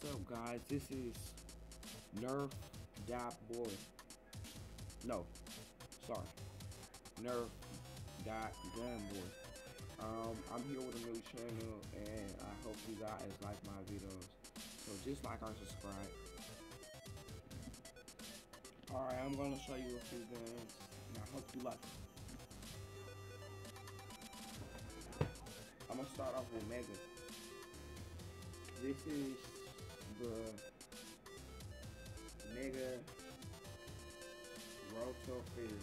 What's up, guys? This is Nerf.Gun Boy. No, sorry, Nerf.Gun Boy. I'm here with a new channel, and I hope you guys like my videos. So just like or subscribe. Alright, I'm gonna show you a few guns, and I hope you like them. I'm gonna start off with Mega. This is the Mega Roto Fear.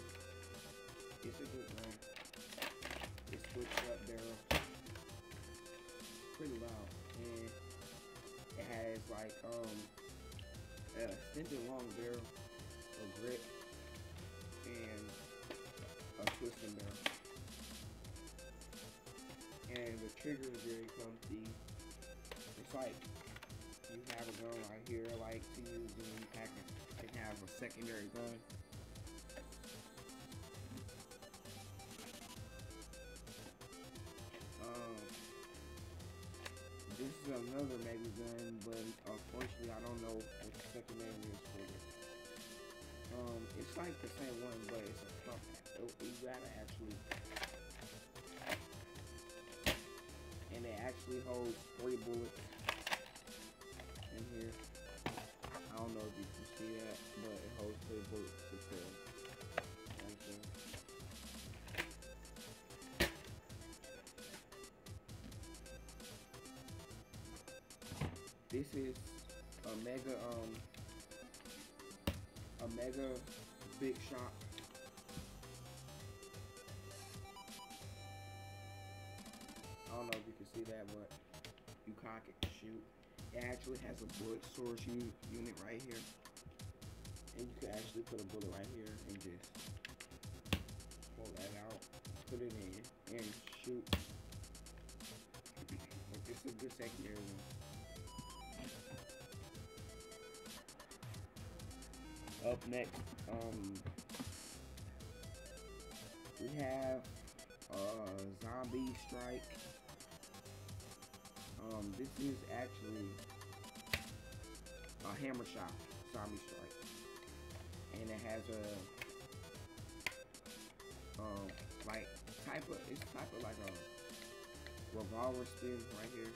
It's a good gun. It's switched up barrel. Pretty loud. And it has like an extended long barrel, a grip, and a twisting barrel. And the trigger is very comfy. It's like you have a gun right here like to use, and you can have a secondary gun. This is another Mega gun, but unfortunately I don't know what the second name is for it. It's like the same one, but it's a pump. You gotta actually, and it actually holds 3 bullets in here. I don't know if you can see that, but it holds 3 bullets to kill. Right there. This is a mega big shot. I don't know if you can see that, but you cock it and shoot. It actually has a bullet storage unit right here, and you can actually put a bullet right here and just pull that out, put it in, and shoot. Like, this is a good secondary one. Up next, we have Zombie Strike. This is actually a hammer shot zombie strike, and it has a it's type of like a revolver spin right here.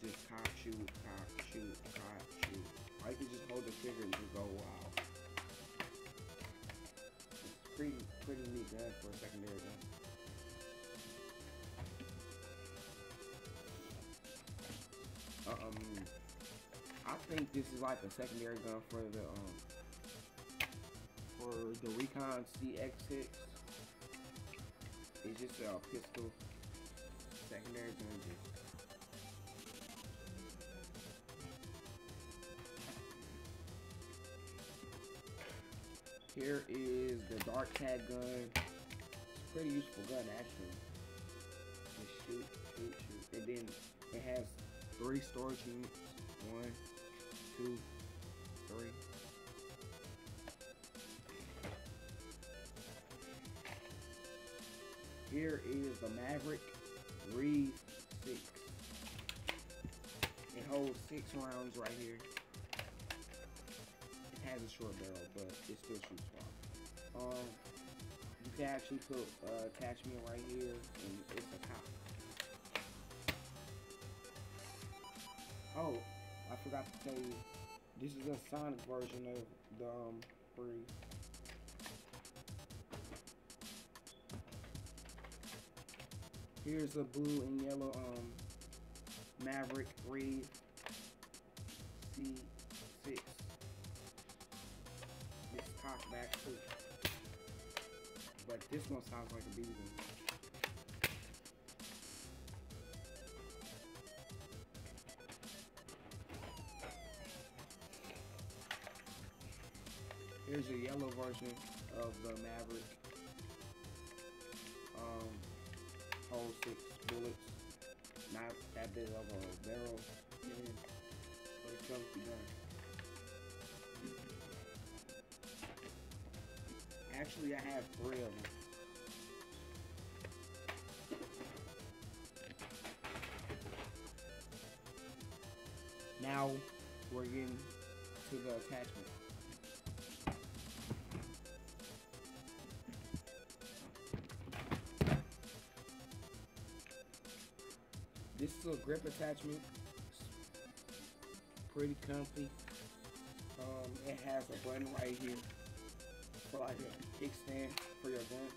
Just cock, shoot, cock, shoot, cock, shoot. Or you can just hold the trigger and just go wild. It's pretty neat gun for a secondary gun. I think this is like a secondary gun for the Recon CX6. It's just a pistol secondary gun. Here is the Dark Tag gun. It's a pretty useful gun actually. Just shoot, shoot, shoot. And then it has 3 storage units. 1, 2, 3. Here is the Maverick Reeve 6. It holds 6 rounds right here. It has a short barrel, but it still shoots far. You can actually put attachment right here, and it's a cop. Oh, I forgot to tell you, this is a Sonic version of the Reeve. Here's a blue and yellow Maverick Reeve C6. It's cocked back too, but this one sounds like a BB gun. Here's a yellow version of the Maverick. Holds 6 bullets. Not that big of a barrel, but it's comfy gun. Actually, I have 3 of them. Now, now we're getting to the attachment. This is a grip attachment. It's pretty comfy. It has a button right here for like a kickstand for your gun.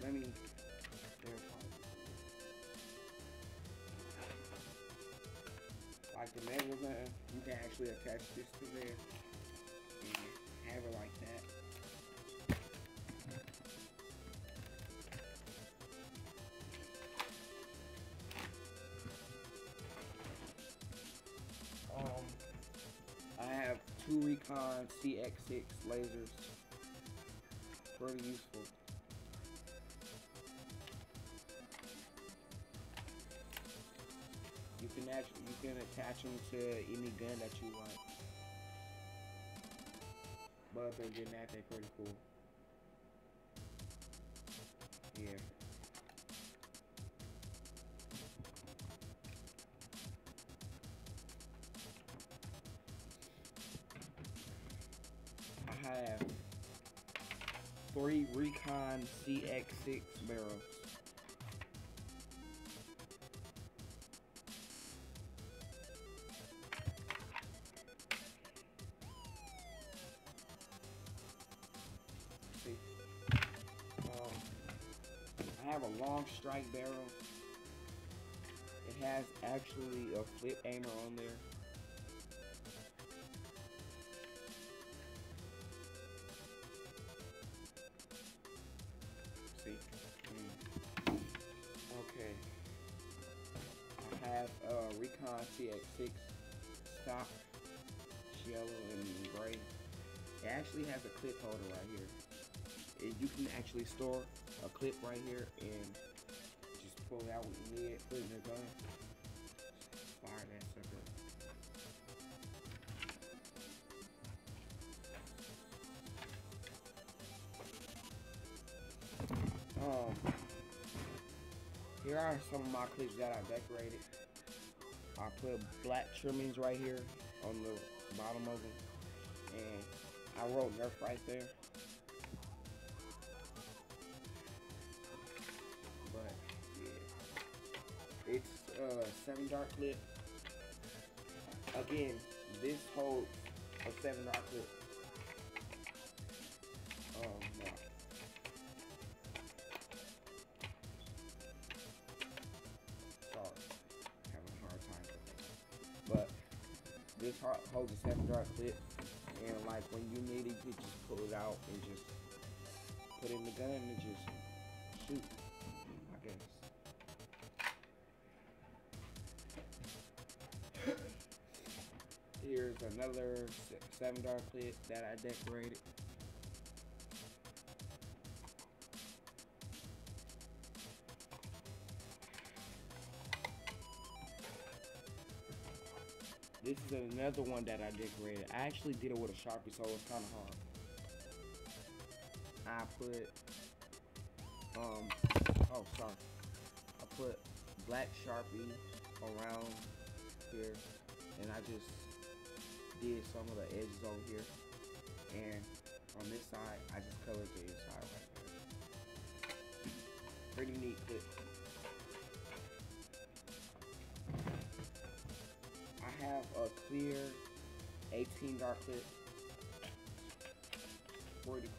Let me verify. Like the metal gun, you can actually attach this to there and have it like that. I have two Recon CX6 lasers. Pretty useful. You can attach them to any gun that you want. But other than that, they're pretty cool. Yeah. I have 3 Recon CX6 barrels. See, I have a long strike barrel. It has actually a flip aimer on there. Okay. I have a Recon CX6 stock, yellow and gray. It actually has a clip holder right here. You can actually store a clip right here and just pull it out when you need it, put it in the gun. Fire that sucker. Here are some of my clips that I decorated. I put black trimmings right here on the bottom of them, and I wrote Nerf right there. But yeah, it's a 7 dart clip. Again, this holds a 7 dart clip. No. But this holds a 7 dart clip, and like when you need it, you just pull it out and just put it in the gun and just shoot, I guess. Here's another 7 dart clip that I decorated. This is another one that I decorated. I actually did it with a Sharpie, so it was kind of hard. I put, I put black Sharpie around here, and I just did some of the edges over here. And on this side, I just colored the inside right there. Pretty neat clip. I have a clear 18 dart clip. Pretty cool.